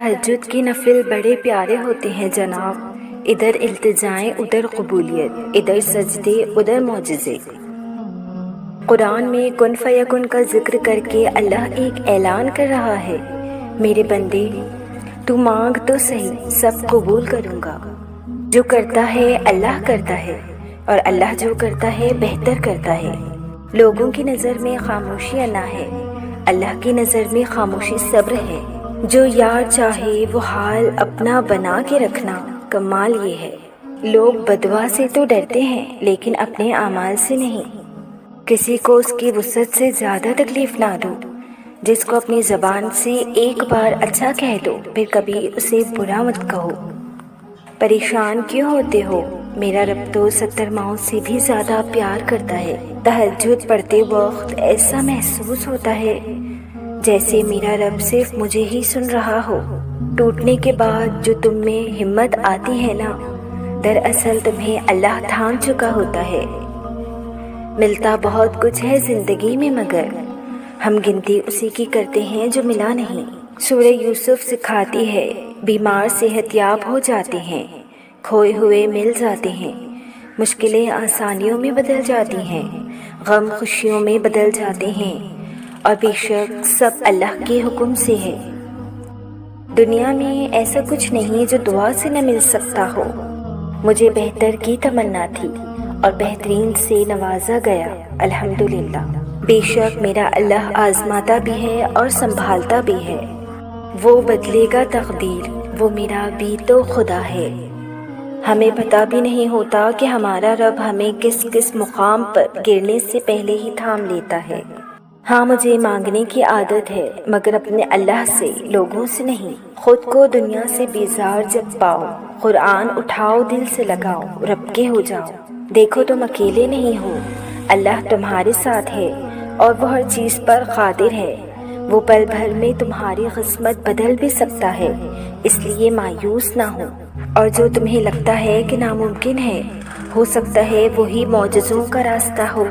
تہجد کی نفل بڑے پیارے ہوتے ہیں جناب، ادھر التجائیں ادھر قبولیت، ادھر سجدے ادھر معجزے۔ قرآن میں کن فیکن کا ذکر کر کے اللہ ایک اعلان کر رہا ہے، میرے بندے تو مانگ تو صحیح، سب قبول کروں گا۔ جو کرتا ہے اللہ کرتا ہے، اور اللہ جو کرتا ہے بہتر کرتا ہے۔ لوگوں کی نظر میں خاموشی انا ہے، اللہ کی نظر میں خاموشی صبر ہے۔ جو یار چاہے وہ حال اپنا بنا کے رکھنا، کمال یہ ہے۔ لوگ بددعا سے تو ڈرتے ہیں لیکن اپنے اعمال سے نہیں۔ کسی کو اس کی وسعت سے زیادہ تکلیف نہ دو۔ جس کو اپنی زبان سے ایک بار اچھا کہہ دو پھر کبھی اسے برا مت کہو۔ پریشان کیوں ہوتے ہو؟ میرا رب تو 70 ماؤں سے بھی زیادہ پیار کرتا ہے۔ تہجد پڑھتے وقت ایسا محسوس ہوتا ہے جیسے میرا رب صرف مجھے ہی سن رہا ہو۔ ٹوٹنے کے بعد جو تم میں ہمت آتی ہے نا، دراصل تمہیں اللہ تھام چکا ہوتا ہے۔ ملتا بہت کچھ ہے زندگی میں مگر ہم گنتی اسی کی کرتے ہیں جو ملا نہیں۔ سورہ یوسف سکھاتی ہے، بیمار صحت یاب ہو جاتے ہیں، کھوئے ہوئے مل جاتے ہیں، مشکلیں آسانیوں میں بدل جاتی ہیں، غم خوشیوں میں بدل جاتے ہیں، اور بے شک سب اللہ کے حکم سے ہے۔ دنیا میں ایسا کچھ نہیں جو دعا سے نہ مل سکتا ہو۔ مجھے بہتر کی تمنا تھی اور بہترین سے نوازا گیا، الحمدللہ۔ بے شک میرا اللہ آزماتا بھی ہے اور سنبھالتا بھی ہے، وہ بدلے گا تقدیر، وہ میرا بھی تو خدا ہے۔ ہمیں پتہ بھی نہیں ہوتا کہ ہمارا رب ہمیں کس کس مقام پر گرنے سے پہلے ہی تھام لیتا ہے۔ ہاں مجھے مانگنے کی عادت ہے مگر اپنے اللہ سے، لوگوں سے نہیں۔ خود کو دنیا سے بیزار جب پاؤ، قرآن اٹھاؤ دل سے لگاؤ، رب کے ہو جاؤ۔ دیکھو تم اکیلے نہیں ہو، اللہ تمہارے ساتھ ہے اور وہ ہر چیز پر قادر ہے۔ وہ پل بھر میں تمہاری قسمت بدل بھی سکتا ہے، اس لیے مایوس نہ ہو۔ اور جو تمہیں لگتا ہے کہ ناممکن ہے، ہو سکتا ہے وہی معجزوں کا راستہ ہو۔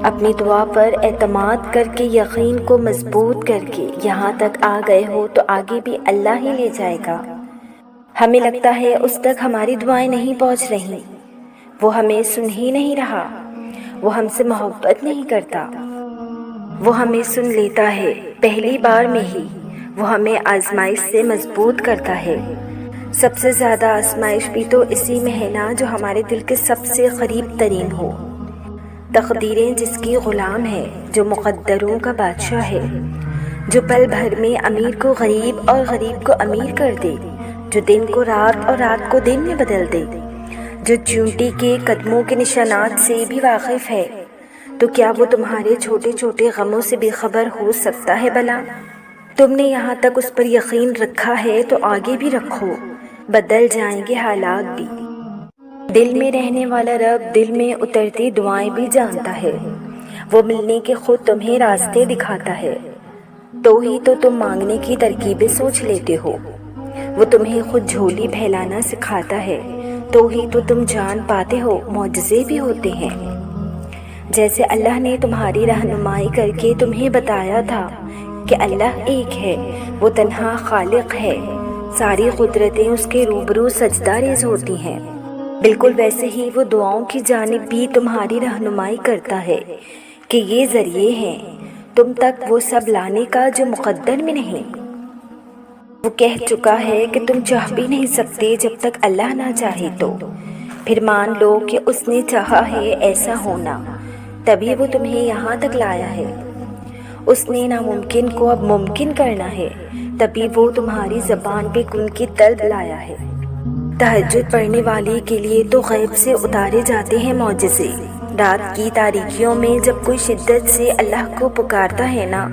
اپنی دعا پر اعتماد کر کے، یقین کو مضبوط کر کے یہاں تک آ گئے ہو تو آگے بھی اللہ ہی لے جائے گا۔ ہمیں لگتا ہے اس تک ہماری دعائیں نہیں پہنچ رہی، وہ ہمیں سن ہی نہیں رہا، وہ ہم سے محبت نہیں کرتا۔ وہ ہمیں سن لیتا ہے پہلی بار میں ہی، وہ ہمیں آزمائش سے مضبوط کرتا ہے۔ سب سے زیادہ آزمائش بھی تو اسی میں ہے نا جو ہمارے دل کے سب سے قریب ترین ہو۔ تقدیریں جس کی غلام ہے، جو مقدروں کا بادشاہ ہے، جو پل بھر میں امیر کو غریب اور غریب کو امیر کر دے، جو دن کو رات اور رات کو دن میں بدل دے، جو چونٹی کے قدموں کے نشانات سے بھی واقف ہے، تو کیا وہ تمہارے چھوٹے چھوٹے غموں سے بے خبر ہو سکتا ہے بھلا؟ تم نے یہاں تک اس پر یقین رکھا ہے تو آگے بھی رکھو، بدل جائیں گے حالات بھی۔ دل میں رہنے والا رب دل میں اترتی دعائیں بھی جانتا ہے، وہ ملنے کے خود تمہیں راستے دکھاتا ہے، تو ہی تو تم مانگنے کی ترکیبیں سوچ لیتے ہو۔ وہ تمہیں خود جھولی پھیلانا سکھاتا ہے، تو ہی تو تم جان پاتے ہو، معجزے بھی ہوتے ہیں۔ جیسے اللہ نے تمہاری رہنمائی کر کے تمہیں بتایا تھا کہ اللہ ایک ہے، وہ تنہا خالق ہے، ساری قدرتیں اس کے روبرو سجدہ ریز ہوتی ہیں، بالکل ویسے ہی وہ دعاؤں کی جانب بھی تمہاری رہنمائی کرتا ہے کہ یہ ذریعے ہیں تم تک وہ سب لانے کا جو مقدر میں نہیں۔ وہ کہہ چکا ہے کہ تم چاہ بھی نہیں سکتے جب تک اللہ نہ چاہے تو، پھر مان لو کہ اس نے چاہا ہے ایسا ہونا، تبھی وہ تمہیں یہاں تک لایا ہے۔ اس نے ناممکن کو اب ممکن کرنا ہے، تبھی وہ تمہاری زبان پہ کن کی طلب لایا ہے۔ تہجد پڑھنے والے کے لیے تو غیب سے اتارے جاتے ہیں معجزے۔ رات کی تاریکیوں میں جب کوئی شدت سے اللہ کو پکارتا ہے نا،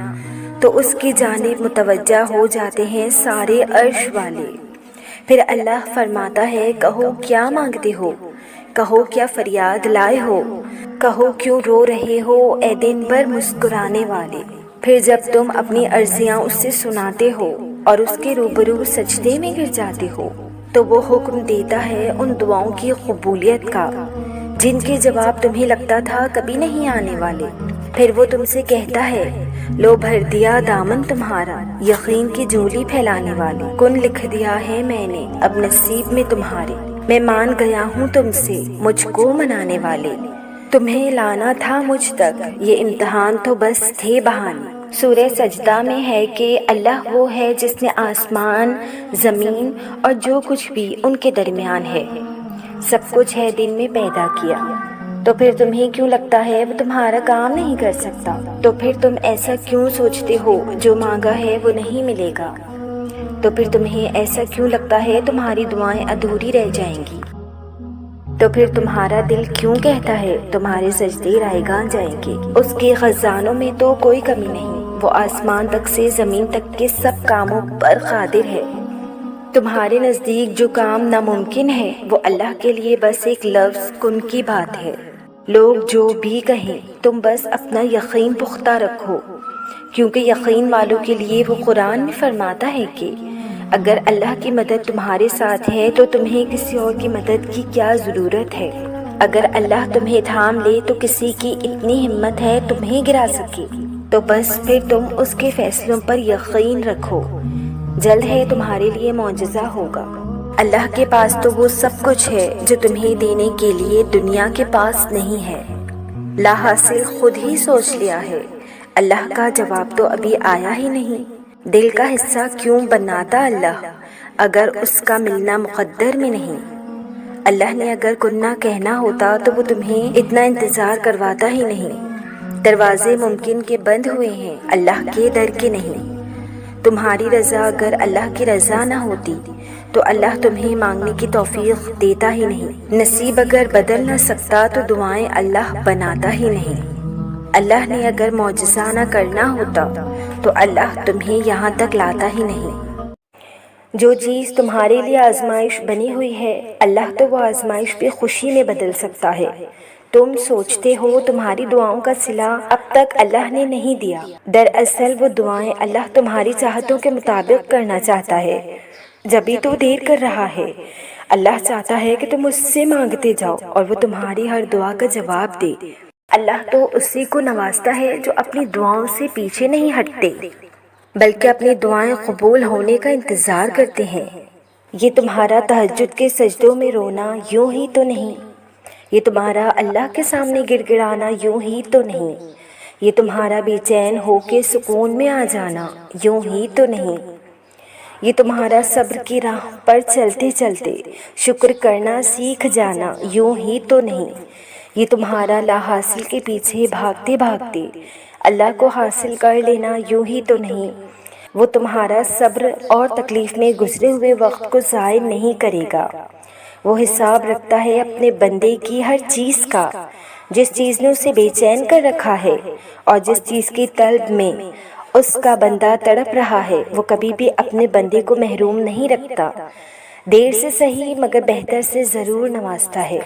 تو اس کی جانب متوجہ ہو جاتے ہیں سارے عرش والے۔ پھر اللہ فرماتا ہے، کہو کیا مانگتے ہو، کہو کیا فریاد لائے ہو، کہو کیوں رو رہے ہو اے دن بھر مسکرانے والے۔ پھر جب تم اپنی عرضیاں اس سے سناتے ہو اور اس کے روبرو سجدے میں گر جاتے ہو، تو وہ حکم دیتا ہے ان دعاؤں کی قبولیت کا جن کے جواب تمہیں لگتا تھا کبھی نہیں آنے والے۔ پھر وہ تم سے کہتا ہے، لو بھر دیا دامن تمہارا، یقین کی جھولی پھیلانے والے، کن لکھ دیا ہے میں نے اب نصیب میں تمہارے، میں مان گیا ہوں تم سے مجھ کو منانے والے، تمہیں لانا تھا مجھ تک یہ امتحان تو بس تھے بہانے۔ سورہ سجدہ میں ہے کہ اللہ وہ ہے جس نے آسمان، زمین اور جو کچھ بھی ان کے درمیان ہے، سب کچھ ہے دن میں پیدا کیا، تو پھر تمہیں کیوں لگتا ہے وہ تمہارا کام نہیں کر سکتا؟ تو پھر تم ایسا کیوں سوچتے ہو جو مانگا ہے وہ نہیں ملے گا؟ تو پھر تمہیں ایسا کیوں لگتا ہے تمہاری دعائیں ادھوری رہ جائیں گی؟ تو پھر تمہارا دل کیوں کہتا ہے تمہارے سجدے رائیگاں جائیں گے؟ اس کے خزانوں میں تو کوئی کمی نہیں، وہ آسمان تک سے زمین تک کے سب کاموں پر قادر ہے۔ تمہارے نزدیک جو کام ناممکن ہے وہ اللہ کے لیے بس ایک لفظ کن کی بات ہے۔ لوگ جو بھی کہیں تم بس اپنا یقین پختہ رکھو، کیونکہ یقین والوں کے لیے وہ قرآن میں فرماتا ہے کہ اگر اللہ کی مدد تمہارے ساتھ ہے تو تمہیں کسی اور کی مدد کی کیا ضرورت ہے؟ اگر اللہ تمہیں تھام لے تو کسی کی اتنی ہمت ہے تمہیں گرا سکے؟ تو بس پھر تم اس کے فیصلوں پر یقین رکھو، جلد ہے تمہارے لیے معجزہ ہوگا۔ اللہ کے پاس تو وہ سب کچھ ہے جو تمہیں دینے کے لیے دنیا کے پاس نہیں ہے۔ لا حاصل خود ہی سوچ لیا ہے، اللہ کا جواب تو ابھی آیا ہی نہیں۔ دل کا حصہ کیوں بناتا اللہ اگر اس کا ملنا مقدر میں نہیں؟ اللہ نے اگر کننا کہنا ہوتا تو وہ تمہیں اتنا انتظار کرواتا ہی نہیں۔ دروازے ممکن کے بند ہوئے ہیں، اللہ کے در کے نہیں۔ تمہاری رضا اگر اللہ کی رضا نہ ہوتی تو اللہ تمہیں مانگنے کی توفیق دیتا ہی نہیں۔ نصیب اگر بدل نہ سکتا تو دعائیں اللہ بناتا ہی نہیں۔ اللہ نے اگر معجزہ نہ کرنا ہوتا تو اللہ تمہیں یہاں تک لاتا ہی نہیں۔ جو چیز تمہارے لیے آزمائش بنی ہوئی ہے اللہ تو وہ آزمائش بھی خوشی میں بدل سکتا ہے۔ تم سوچتے ہو تمہاری دعاؤں کا صلہ اب تک اللہ نے نہیں دیا، دراصل وہ دعائیں اللہ تمہاری چاہتوں کے مطابق کرنا چاہتا ہے، جبھی تو دیر کر رہا ہے۔ اللہ چاہتا ہے کہ تم اس سے مانگتے جاؤ اور وہ تمہاری ہر دعا کا جواب دے۔ اللہ تو اسی کو نوازتا ہے جو اپنی دعاؤں سے پیچھے نہیں ہٹتے بلکہ اپنی دعائیں قبول ہونے کا انتظار کرتے ہیں۔ یہ تمہارا تہجد کے سجدوں میں رونا یوں ہی تو نہیں، یہ تمہارا اللہ کے سامنے گڑ گڑانا یوں ہی تو نہیں، یہ تمہارا بے چین ہو کے سکون میں آ جانا یوں ہی تو نہیں، یہ تمہارا صبر کی راہ پر چلتے چلتے شکر کرنا سیکھ جانا یوں ہی تو نہیں، یہ تمہارا لا حاصل کے پیچھے بھاگتے بھاگتے اللہ کو حاصل کر لینا یوں ہی تو نہیں، وہ تمہارا صبر اور تکلیف میں گزرے ہوئے وقت کو ضائع نہیں کرے گا۔ وہ حساب رکھتا ہے اپنے بندے کی ہر چیز کا، جس چیز نے اسے بے چین کر رکھا ہے اور جس چیز کی طلب میں اس کا بندہ تڑپ رہا ہے وہ کبھی بھی اپنے بندے کو محروم نہیں رکھتا، دیر سے صحیح مگر بہتر سے ضرور نوازتا ہے۔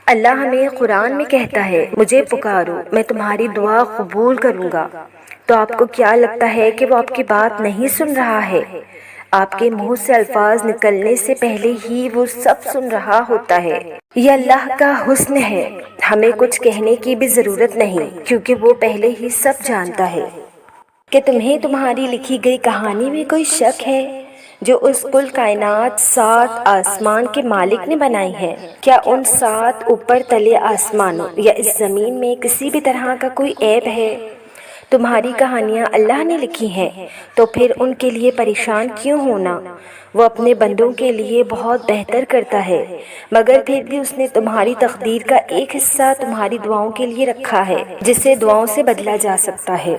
اللہ ہمیں قرآن میں کہتا ہے مجھے پکارو میں تمہاری دعا قبول کروں گا، تو آپ کو کیا لگتا ہے کہ وہ آپ کی بات نہیں سن رہا ہے؟ آپ کے منہ سے الفاظ نکلنے سے پہلے ہی وہ سب سن رہا ہوتا ہے۔ یہ اللہ کا حسن ہے، ہمیں کچھ کہنے کی بھی ضرورت نہیں کیونکہ وہ پہلے ہی سب جانتا ہے۔ کہ تمہیں تمہاری لکھی گئی کہانی میں کوئی شک ہے جو اس کل کائنات 7 آسمان کے مالک نے بنائی ہے؟ کیا ان 7 اوپر تلے آسمانوں یا اس زمین میں کسی بھی طرح کا کوئی عیب ہے؟ تمہاری کہانیاں اللہ نے لکھی ہیں تو پھر ان کے لیے پریشان کیوں ہونا؟ وہ اپنے بندوں کے لیے بہت بہتر کرتا ہے، مگر پھر بھی اس نے تمہاری تقدیر کا ایک حصہ تمہاری دعاؤں کے لیے رکھا ہے جسے دعاؤں سے بدلا جا سکتا ہے۔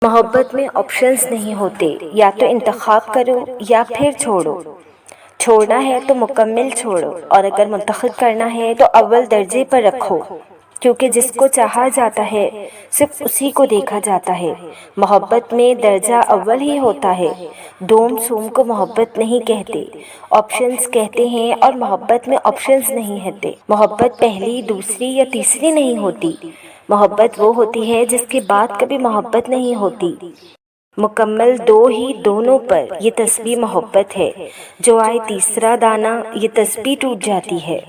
محبت میں آپشنز نہیں ہوتے، یا تو انتخاب کرو یا پھر چھوڑو۔ چھوڑنا ہے تو مکمل چھوڑو، اور اگر منتخب کرنا ہے تو اول درجے پر رکھو، کیونکہ جس کو چاہا جاتا ہے صرف اسی کو دیکھا جاتا ہے۔ محبت میں درجہ اول ہی ہوتا ہے، دوم سوم کو محبت نہیں کہتے، آپشنز کہتے ہیں، اور محبت میں آپشنز نہیں ہوتے۔ محبت پہلی، دوسری یا تیسری نہیں ہوتی، محبت وہ ہوتی ہے جس کے بعد کبھی محبت نہیں ہوتی۔ مکمل 2 ہی دونوں پر یہ تسبیح محبت ہے، جو آئے تیسرا دانہ یہ تسبیح ٹوٹ جاتی ہے۔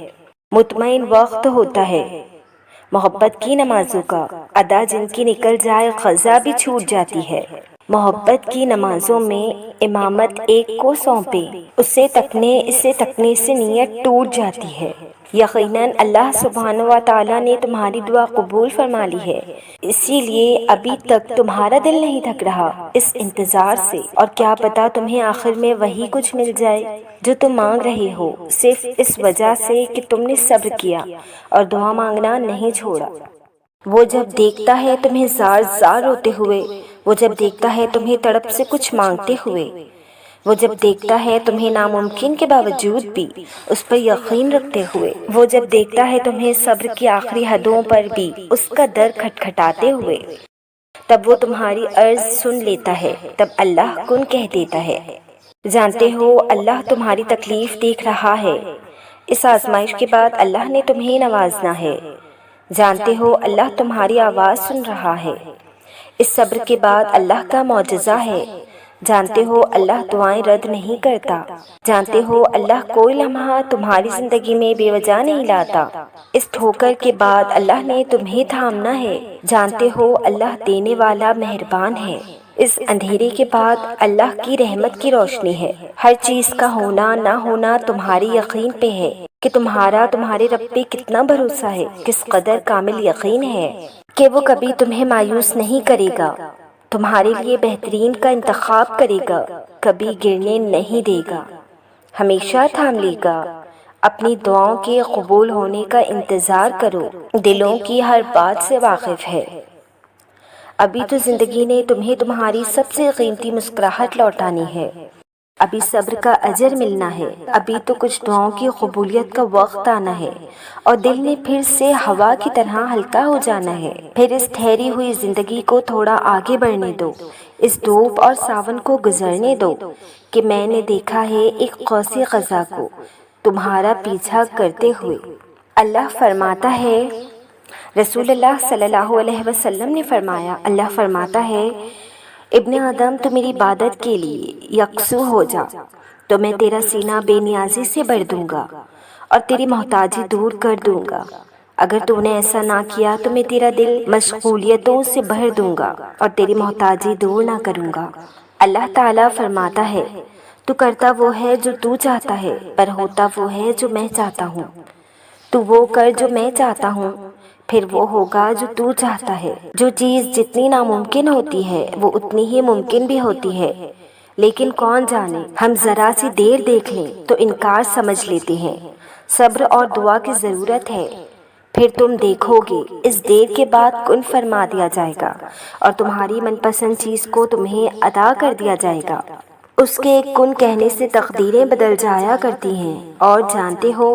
مطمئن وقت ہوتا ہے، محبت کی نمازوں کا ادا جن کی نکل جائے قضا بھی چھوٹ جاتی ہے۔ محبت کی نمازوں میں امامت ایک کو سونپے، اسے تکنے سے نیت ٹوٹ جاتی ہے۔ یقیناً اللہ سبحانہ و تعالیٰ نے تمہاری دعا قبول فرما لی ہے، اسی لیے ابھی تک تمہارا دل نہیں تھک رہا اس انتظار سے، اور کیا پتا تمہیں آخر میں وہی کچھ مل جائے جو تم مانگ رہے ہو، صرف اس وجہ سے کہ تم نے صبر کیا اور دعا مانگنا نہیں چھوڑا۔ وہ جب دیکھتا ہے تمہیں زار زار روتے ہوئے، وہ جب دیکھتا ہے تمہیں تڑپ سے کچھ مانگتے ہوئے، وہ جب دیکھتا ہے تمہیں ناممکن کے باوجود بھی اس پر یقین رکھتے ہوئے، وہ جب دیکھتا ہے تمہیں صبر کی آخری حدوں پر بھی اس کا در کھٹکھٹاتے ہوئے، تب وہ تمہاری عرض سن لیتا ہے، تب اللہ کن کہہ دیتا ہے۔ جانتے ہو اللہ تمہاری تکلیف دیکھ رہا ہے، اس آزمائش کے بعد اللہ نے تمہیں نوازنا ہے۔ جانتے ہو اللہ تمہاری آواز سن رہا ہے، اس صبر کے بعد اللہ کا معجزہ ہے۔ جانتے ہو اللہ دعائیں رد نہیں کرتا۔ جانتے ہو اللہ کوئی لمحہ تمہاری زندگی میں بے وجہ نہیں لاتا، اس ٹھوکر کے بعد اللہ نے تمہیں تھامنا ہے۔ جانتے ہو اللہ دینے والا مہربان ہے، اس اندھیرے کے بعد اللہ کی رحمت کی روشنی ہے۔ ہر چیز کا ہونا نہ ہونا تمہاری یقین پہ ہے کہ تمہارے رب پہ کتنا بھروسہ ہے، کس قدر کامل یقین ہے کہ وہ کبھی تمہیں مایوس نہیں کرے گا، تمہارے لیے بہترین کا انتخاب کرے گا، کبھی گرنے نہیں دے گا، ہمیشہ تھام لے گا۔ اپنی دعاؤں کے قبول ہونے کا انتظار کرو، دلوں کی ہر بات سے واقف ہے۔ ابھی تو زندگی نے تمہیں تمہاری سب سے قیمتی مسکراہٹ لوٹانی ہے، ابھی صبر کا اجر ملنا ہے، ابھی تو کچھ دعاؤں کی قبولیت کا وقت آنا ہے اور دل نے پھر سے ہوا کی طرح ہلکا ہو جانا ہے۔ پھر اس ٹھہری ہوئی زندگی کو تھوڑا آگے بڑھنے دو، اس دھوپ اور ساون کو گزرنے دو کہ میں نے دیکھا ہے ایک قوسی قزح کو تمہارا پیچھا کرتے ہوئے۔ اللہ فرماتا ہے، رسول اللہ صلی اللہ علیہ وسلم نے فرمایا، اللہ فرماتا ہے، ابن آدم تو میری عبادت کے لیے یکسو ہو جا تو میں تیرا سینہ بے نیازی سے بھر دوں گا اور تیری محتاجی دور کر دوں گا، اگر تو نے ایسا نہ کیا تو میں تیرا دل مشغولیتوں سے بھر دوں گا اور تیری محتاجی دور نہ کروں گا۔ اللہ تعالیٰ فرماتا ہے، تو کرتا وہ ہے جو تو چاہتا ہے، پر ہوتا وہ ہے جو میں چاہتا ہوں۔ تو وہ کر جو میں چاہتا ہوں، پھر وہ ہوگا جو تو چاہتا ہے۔ جو چیز جتنی ناممکن ہوتی ہے وہ اتنی ہی ممکن بھی ہوتی ہے، لیکن کون جانے ہم ذرا سی دیر دیکھ لیں تو انکار سمجھ لیتے ہیں۔ صبر اور دعا کی ضرورت ہے، پھر تم دیکھو گے اس دیر کے بعد کن فرما دیا جائے گا اور تمہاری من پسند چیز کو تمہیں عطا کر دیا جائے گا۔ اس کے کن کہنے سے تقدیریں بدل جایا کرتی ہیں، اور جانتے ہو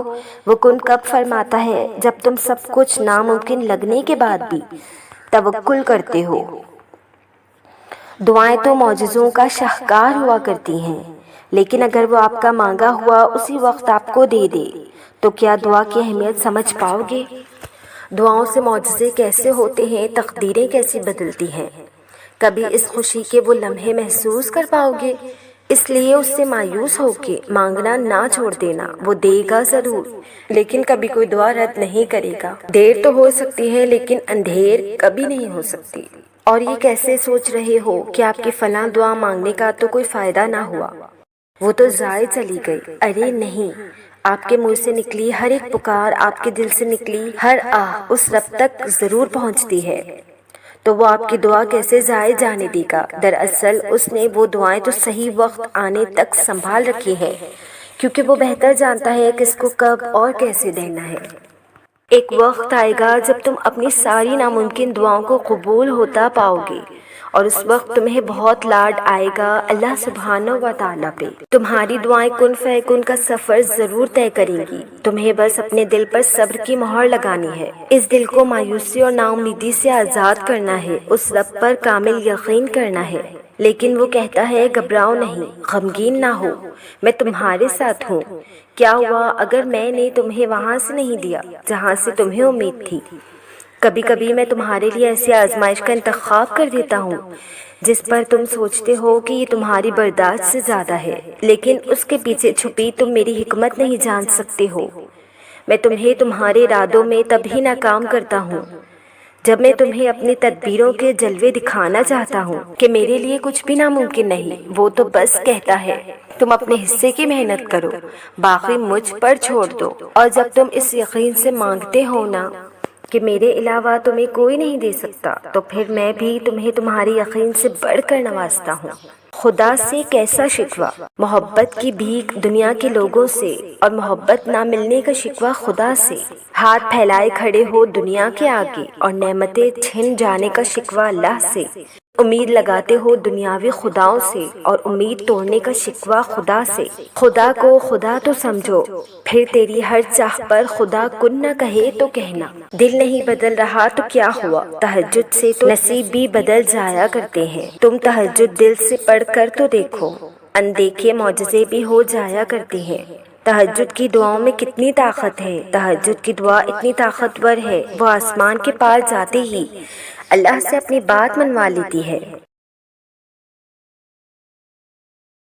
وہ کن کب فرماتا ہے؟ جب تم سب کچھ ناممکن لگنے کے بعد بھی توکل کرتے ہو۔ دعائیں تو معجزوں کا شاہکار ہوا کرتی ہیں، لیکن اگر وہ آپ کا مانگا ہوا اسی وقت آپ کو دے دے تو کیا دعا کی اہمیت سمجھ پاؤ گے؟ دعاؤں سے معجزے کیسے ہوتے ہیں، تقدیریں کیسی بدلتی ہیں، کبھی اس خوشی کے وہ لمحے محسوس کر پاؤ گے؟ اس لیے اس سے مایوس ہو کے مانگنا نہ چھوڑ دینا، وہ دے گا ضرور، لیکن کبھی کوئی دعا رد نہیں کرے گا۔ دیر تو ہو سکتی ہے لیکن اندھیر کبھی نہیں ہو سکتی۔ اور یہ کیسے سوچ رہے ہو کہ آپ کی فلاں دعا مانگنے کا تو کوئی فائدہ نہ ہوا، وہ تو ضائع چلی گئی؟ ارے نہیں، آپ کے منہ سے نکلی ہر ایک پکار، آپ کے دل سے نکلی ہر آہ اس رب تک ضرور پہنچتی ہے، تو وہ آپ کی دعا کیسے ضائع جانے دے گا؟ دراصل اس نے وہ دعائیں تو صحیح وقت آنے تک سنبھال رکھی ہیں، کیونکہ وہ بہتر جانتا ہے کس کو کب اور کیسے دینا ہے۔ ایک وقت آئے گا جب تم اپنی ساری ناممکن دعاؤں کو قبول ہوتا پاؤ گے، اور اس وقت تمہیں بہت لاڈ آئے گا اللہ سبحانہ و تعالیٰ پہ۔ تمہاری دعائیں کن فیکن کا سفر ضرور طے کریں گی، تمہیں بس اپنے دل پر صبر کی مہر لگانی ہے، اس دل کو مایوسی اور نا امیدی سے آزاد کرنا ہے، اس رب پر کامل یقین کرنا ہے۔ لیکن وہ کہتا ہے، گھبراؤ نہیں، غمگین نہ ہو، میں تمہارے ساتھ ہوں۔ کیا ہوا اگر میں نے تمہیں وہاں سے نہیں دیا جہاں سے تمہیں امید تھی؟ کبھی کبھی میں تمہارے لیے ایسی آزمائش کا انتخاب کر دیتا ہوں جس پر تم سوچتے ہو کہ یہ تمہاری برداشت سے زیادہ ہے، لیکن اس کے پیچھے چھپی تم میری حکمت نہیں جان سکتے ہو۔ میں تمہیں تمہارے ارادوں میں تبھی ناکام کرتا ہوں جب میں تمہیں اپنی تدبیروں کے جلوے دکھانا چاہتا ہوں کہ میرے لیے کچھ بھی ناممکن نہیں، وہ تو بس کہتا ہے تم اپنے حصے کی محنت کرو، باقی مجھ پر چھوڑ دو۔ اور جب تم اس یقین سے مانگتے ہو نا کہ میرے علاوہ تمہیں کوئی نہیں دے سکتا، تو پھر میں بھی تمہیں تمہاری یقین سے بڑھ کر نوازتا ہوں۔ خدا سے کیسا شکوہ؟ محبت کی بھیک دنیا کے لوگوں سے اور محبت نہ ملنے کا شکوہ خدا سے۔ ہاتھ پھیلائے کھڑے ہو دنیا کے آگے اور نعمتیں چھن جانے کا شکوہ اللہ سے۔ امید لگاتے ہو دنیاوی خداؤں سے اور امید توڑنے کا شکوہ خدا سے۔ خدا کو خدا تو سمجھو، پھر تیری ہر چاہ پر خدا کن نہ کہے تو کہنا۔ دل نہیں بدل رہا تو کیا ہوا، تہجد سے تو نصیب بھی بدل جایا کرتے ہیں۔ تم تہجد دل سے پڑھ کر تو دیکھو، اندیکھے معجزے بھی ہو جایا کرتے ہیں۔ تہجد کی دعاؤں میں کتنی طاقت ہے، تہجد کی دعا اتنی طاقتور ہے وہ آسمان کے پار جاتے ہی اللہ سے اپنی بات منوا لیتی ہے۔